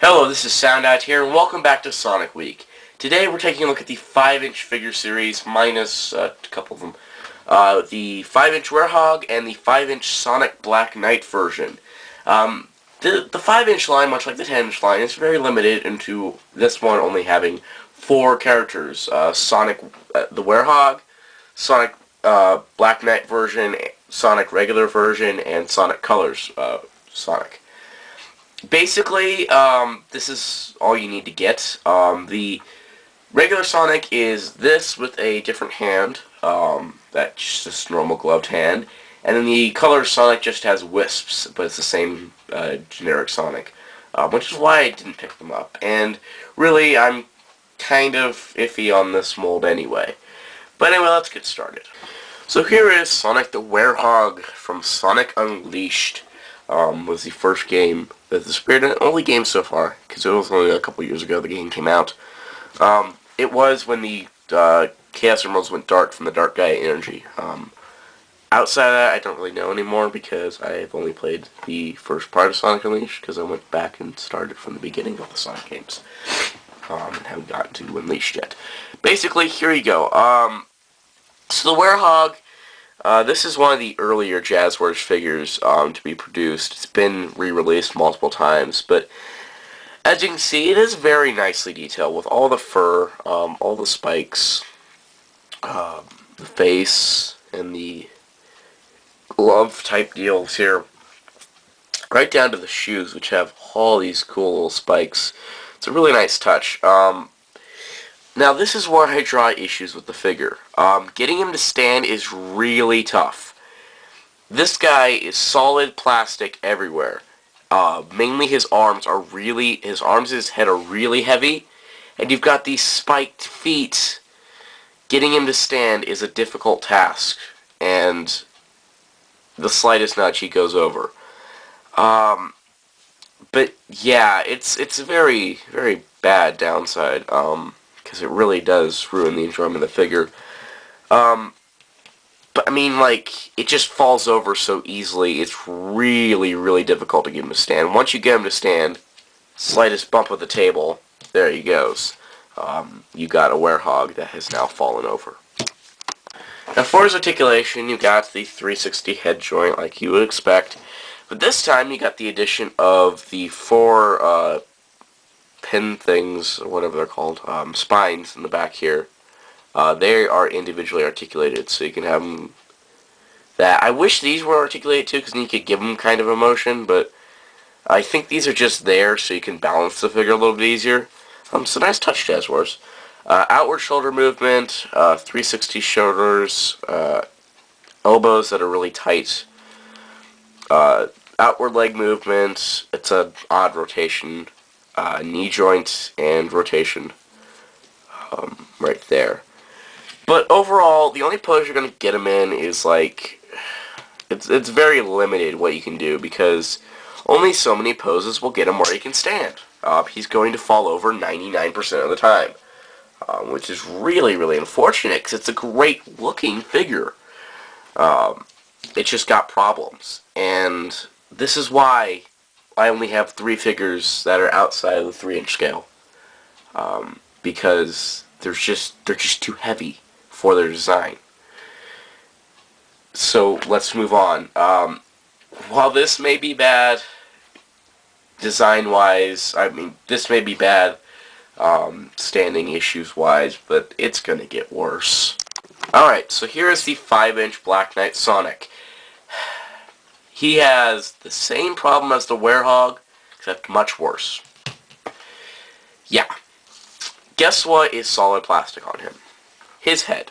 Hello, this is Soundout here, and welcome back to Sonic Week. Today we're taking a look at the 5-inch figure series, minus a couple of them. The 5-inch Werehog and the 5-inch Sonic Black Knight version. The 5-inch line, much like the 10-inch line, is very limited into this one only having 4 characters. Sonic the Werehog, Sonic Black Knight version, Sonic regular version, and Sonic Colors Sonic. Basically, this is all you need to get. The regular Sonic is this with a different hand, that's just a normal gloved hand, and then the Color Sonic just has wisps, but it's the same generic Sonic, which is why I didn't pick them up. And really, I'm kind of iffy on this mold anyway. But anyway, let's get started. So here is Sonic the Werehog from Sonic Unleashed. Was the first game that the Spirit, and only game so far, because it was only a couple years ago the game came out. It was when the Chaos Emeralds went dark from the Dark Gaia energy. Outside of that, I don't really know anymore because I've only played the first part of Sonic Unleashed because I went back and started from the beginning of the Sonic games. And haven't gotten to Unleashed yet. Basically, here you go. So the Werehog, this is one of the earlier Jazzwares figures to be produced. It's been re-released multiple times, but as you can see, it is very nicely detailed with all the fur, all the spikes, the face, and the glove type deals here, right down to the shoes, which have all these cool little spikes. It's a really nice touch. Now this is where I draw issues with the figure. Getting him to stand is really tough. This guy is solid plastic everywhere. Mainly his arms and his head are really heavy, and you've got these spiked feet. Getting him to stand is a difficult task, and the slightest nudge he goes over. But yeah, it's a very, very bad downside, because it really does ruin the enjoyment of the figure. But I mean, like, it just falls over so easily. It's really, really difficult to get him to stand. Once you get him to stand, slightest bump of the table, there he goes. You got a Werehog that has now fallen over. Now for his articulation, you got the 360 head joint like you would expect. But this time, you got the addition of the 4 pin things, or whatever they're called, spines in the back here. They are individually articulated, so you can have them that. I wish these were articulated too, because then you could give them kind of a motion, but I think these are just there so you can balance the figure a little bit easier. So nice touch, Jazzwares. Outward shoulder movement, 360 shoulders, elbows that are really tight. Outward leg movement, it's an odd rotation, knee joint and rotation, right there. But overall, the only pose you're going to get him in is like, it's very limited what you can do, because only so many poses will get him where he can stand. He's going to fall over 99% of the time, which is really, really unfortunate, because it's a great looking figure. It's just got problems, and this is why I only have 3 figures that are outside of the 3-inch scale, because they're just too heavy for their design. So let's move on. While this may be bad design-wise, I mean, this may be bad standing issues-wise, but it's gonna get worse. Alright, so here is the 5-inch Black Knight Sonic. He has the same problem as the Werehog, except much worse. Yeah. Guess what is solid plastic on him? His head.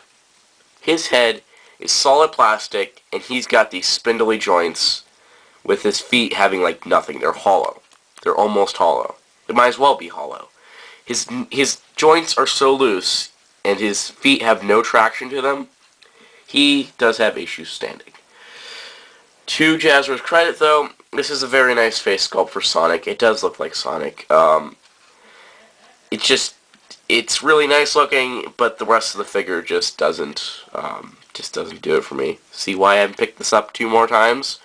His head is solid plastic, and he's got these spindly joints with his feet having like nothing. They're hollow. They're almost hollow. They might as well be hollow. His joints are so loose, and his feet have no traction to them. He does have issues standing. To Jazzwares' credit, though, this is a very nice face sculpt for Sonic. It does look like Sonic. It's really nice looking, but the rest of the figure just doesn't do it for me. See why I haven't picked this up 2 more times?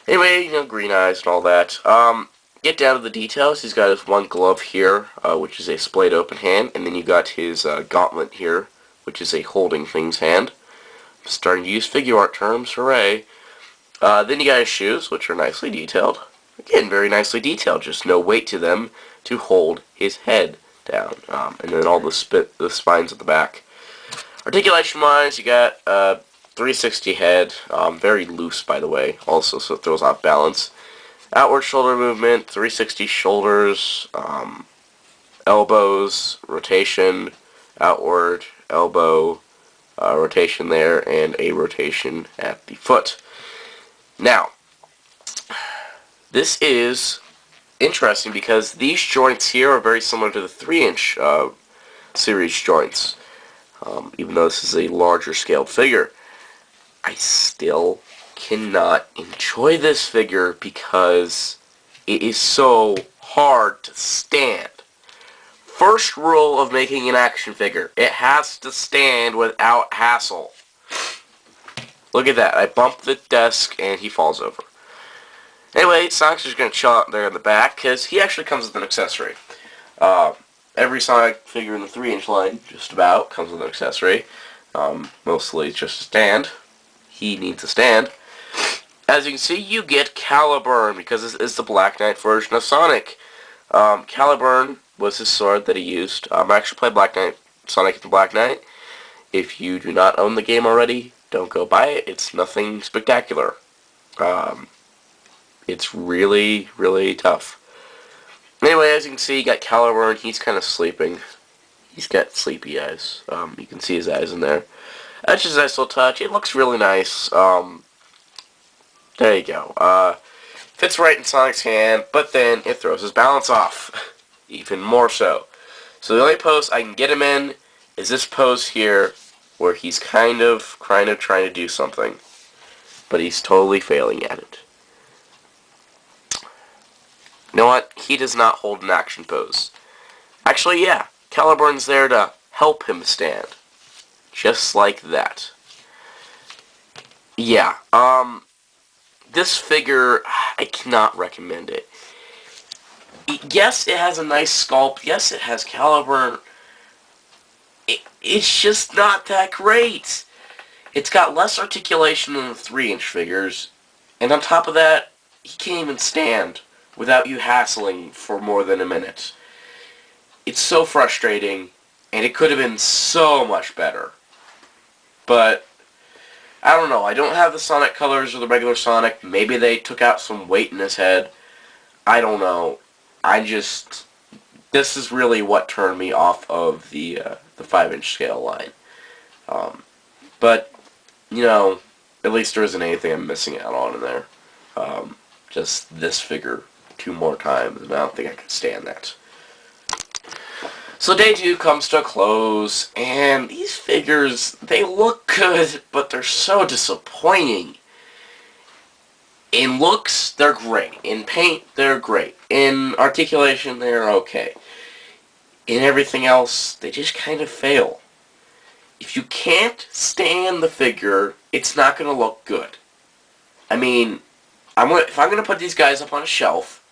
Anyway, green eyes and all that. Get down to the details. He's got his one glove here, which is a splayed open hand, and then you got his gauntlet here, which is a holding things hand. I'm starting to use figure art terms, hooray. Then you got his shoes, which are nicely detailed. Again, very nicely detailed, just no weight to them to hold his head down. And then all the spines at the back. Articulation-wise, you got 360 head, very loose by the way, also, so it throws off balance. Outward shoulder movement, 360 shoulders, elbows, rotation, outward, elbow, rotation there, and a rotation at the foot. Now, this is interesting because these joints here are very similar to the 3-inch series joints. Even though this is a larger scaled figure, I still cannot enjoy this figure because it is so hard to stand. First rule of making an action figure, it has to stand without hassle. Look at that, I bumped the desk and he falls over. Anyway, Sonic's just going to chill out there in the back because he actually comes with an accessory. Every Sonic figure in the 3-inch line, just about, comes with an accessory. Mostly just a stand. He needs a stand. As you can see, you get Caliburn, because this is the Black Knight version of Sonic. Caliburn was his sword that he used. I actually played Black Knight, Sonic the Black Knight. If you do not own the game already, don't go buy it. It's nothing spectacular. It's really, really tough. Anyway, as you can see, you got Caliburn. He's kind of sleeping. He's got sleepy eyes. You can see his eyes in there. That's just a nice little touch. It looks really nice. There you go. Fits right in Sonic's hand, but then it throws his balance off. Even more so. So the only pose I can get him in is this pose here, where he's kind of trying to do something, but he's totally failing at it. You know what? He does not hold an action pose. Actually, yeah. Caliburn's there to help him stand. Just like that. Yeah, this figure, I cannot recommend it. Yes, it has a nice sculpt. Yes, it has Caliburn. It's just not that great. It's got less articulation than the 3-inch figures. And on top of that, he can't even stand without you hassling for more than a minute. It's so frustrating, and it could have been so much better. But, I don't know, I don't have the Sonic colors or the regular Sonic. Maybe they took out some weight in his head. I don't know. This is really what turned me off of the 5-inch scale line. But, at least there isn't anything I'm missing out on in there. Just this figure 2 more times, and I don't think I can stand that. So day 2 comes to a close, and these figures, they look good, but they're so disappointing. In looks, they're great. In paint, they're great. In articulation, they're okay. In everything else, they just kind of fail. If you can't stand the figure, it's not going to look good. I mean, if I'm going to put these guys up on a shelf,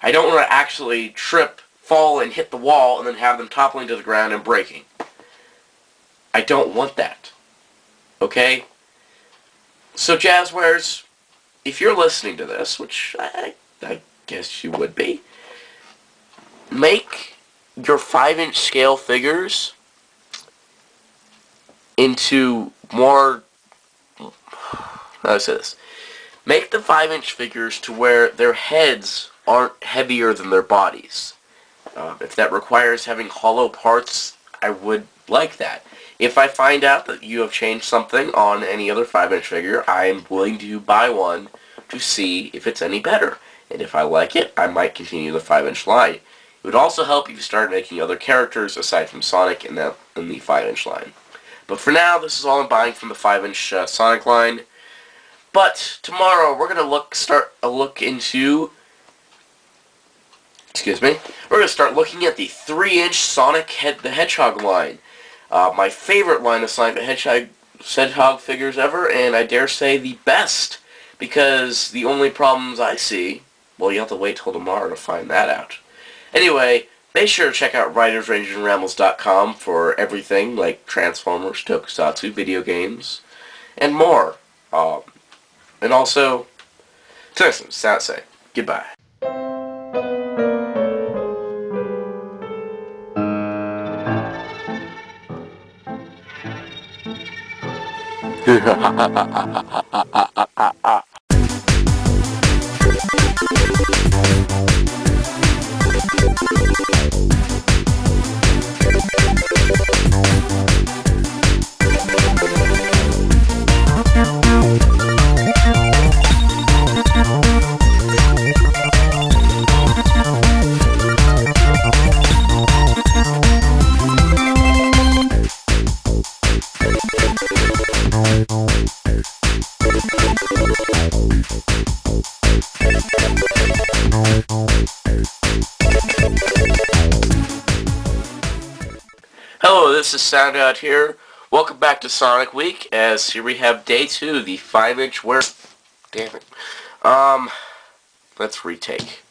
I don't want to actually trip, fall, and hit the wall, and then have them toppling to the ground and breaking. I don't want that. Okay? So, Jazzwares, if you're listening to this, which I guess you would be, make your 5-inch scale figures into more... How do I say this? Make the 5-inch figures to where their heads aren't heavier than their bodies. If that requires having hollow parts, I would like that. If I find out that you have changed something on any other 5-inch figure, I'm willing to buy one to see if it's any better. And if I like it, I might continue the 5-inch line. It would also help if you start making other characters aside from Sonic in the 5-inch line. But for now, this is all I'm buying from the 5-inch Sonic line. But tomorrow, we're going to start a look into... Excuse me. We're going to start looking at the 3-inch Sonic the Hedgehog line. My favorite line of Sonic the Hedgehog figures ever, and I dare say the best, because the only problems I see, well, you have to wait till tomorrow to find that out. Anyway, make sure to check out writersrangersandrambles.com for everything like Transformers, Tokusatsu, video games, and more. And also, till next time, Sound say goodbye. Hello, this is Soundout here. Welcome back to Sonic Week, as here we have day 2, the 5-inch Damn it. Let's retake.